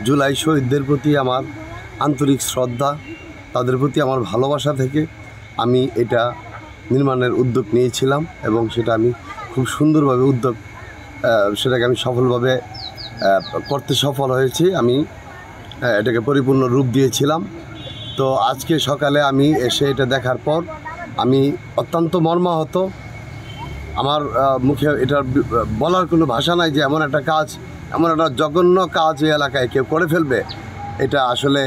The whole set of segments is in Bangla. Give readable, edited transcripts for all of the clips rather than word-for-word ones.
জুলাই শহীদদের প্রতি আমার আন্তরিক শ্রদ্ধা, তাদের প্রতি আমার ভালোবাসা থেকে আমি এটা নির্মাণের উদ্যোগ নিয়েছিলাম এবং সেটা আমি খুব সুন্দরভাবে সেটাকে আমি সফলভাবে করতে সফল হয়েছি। আমি এটাকে পরিপূর্ণ রূপ দিয়েছিলাম। তো আজকে সকালে আমি এসে এটা দেখার পর আমি অত্যন্ত মর্মাহত। আমার মুখে এটার বলার কোনো ভাষা নাই যে এমন একটা কাজ, এমন একটা জঘন্য কাজ এই এলাকায় কেউ করে ফেলবে। এটা আসলে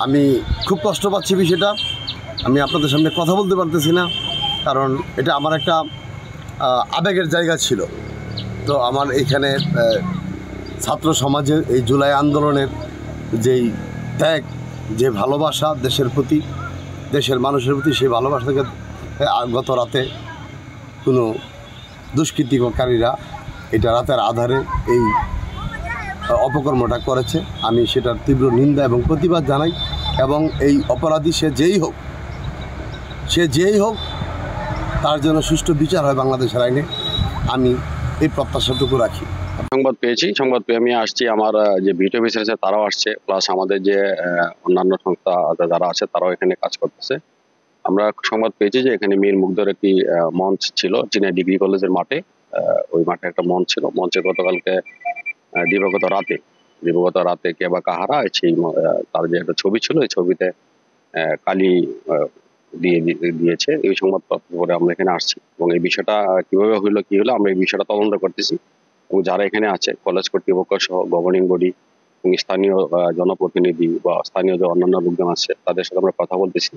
আমি খুব কষ্ট পাচ্ছি বিষয়টা। আমি আপনাদের সামনে কথা বলতে পারতেছি না, কারণ এটা আমার একটা আবেগের জায়গা ছিল। তো আমার এইখানে ছাত্র সমাজের এই জুলাই আন্দোলনের যেই ত্যাগ, যে ভালোবাসা দেশের প্রতি, দেশের মানুষের প্রতি, সেই ভালোবাসা থেকে গত রাতে কোনো দুষ্কৃতিকারীরা এটা রাতের আধারে এই অপকর্মটা করেছে। আমি সেটার তীব্র নিন্দা এবং প্রতিবাদ জানাই এবং এই অপরাধী সে যেই হোক তার জন্য সুষ্ঠু বিচার হয় বাংলাদেশের আইনে, আমি এই প্রত্যাশাটুকু রাখি। সংবাদ পেয়ে আমি আসছি। আমার যে ভিডিও অফিসার আছে তারাও আসছে, প্লাস আমাদের যে অন্যান্য সংস্থা যারা আছে তারাও এখানে কাজ করতেছে। আমরা সংবাদ পেয়েছি যে এখানে মীর মুগ্ধর একটি মঞ্চ ছিল চীনা ডিগ্রি কলেজের মাঠে। ওই মাঠে একটা মঞ্চ ছিল। মঞ্চে গতকালকে দিবগত রাতে কে বা কাহারা সেই তার যে একটা ছবি ছিল, এই ছবিতে কালি দিয়েছে। এই সংবাদ করে আমরা এখানে আসছি এবং এই বিষয়টা কিভাবে হইলো কি হলো আমরা এই বিষয়টা তদন্ত করতেছি এবং যারা এখানে আছে কলেজ কর্তৃপক্ষ সহ গভর্নিং বডি এবং স্থানীয় জনপ্রতিনিধি বা স্থানীয় যে অন্যান্য লোকজন আছে তাদের সাথে আমরা কথা বলতেছি।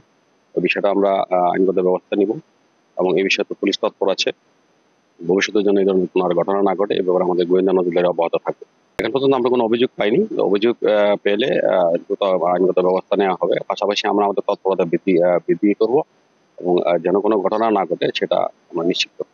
এই বিষয়টা আমরা আইনগত ব্যবস্থা নিব এবং এই বিষয়ে তো পুলিশ তৎপর আছে। ভবিষ্যতের জন্য এই ধরনের কোনো আর ঘটনা না ঘটে এ ব্যাপারে আমাদের গোয়েন্দা নজরদারি অব্যাহত থাকবে। এখন পর্যন্ত আমরা কোনো অভিযোগ পাইনি। অভিযোগ পেলে আইনগত ব্যবস্থা নেওয়া হবে। পাশাপাশি আমরা আমাদের তৎপরতা বৃদ্ধি করব এবং যেন কোনো ঘটনা না ঘটে সেটা আমরা নিশ্চিত করব।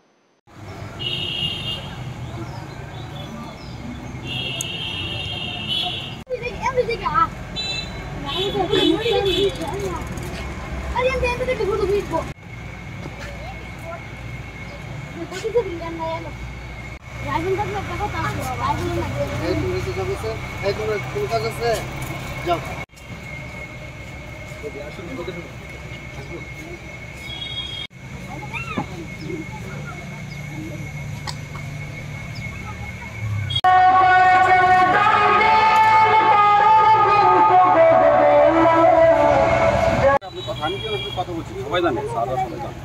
কথা বলছি, সবাই জানে, সারা সবাই জানে।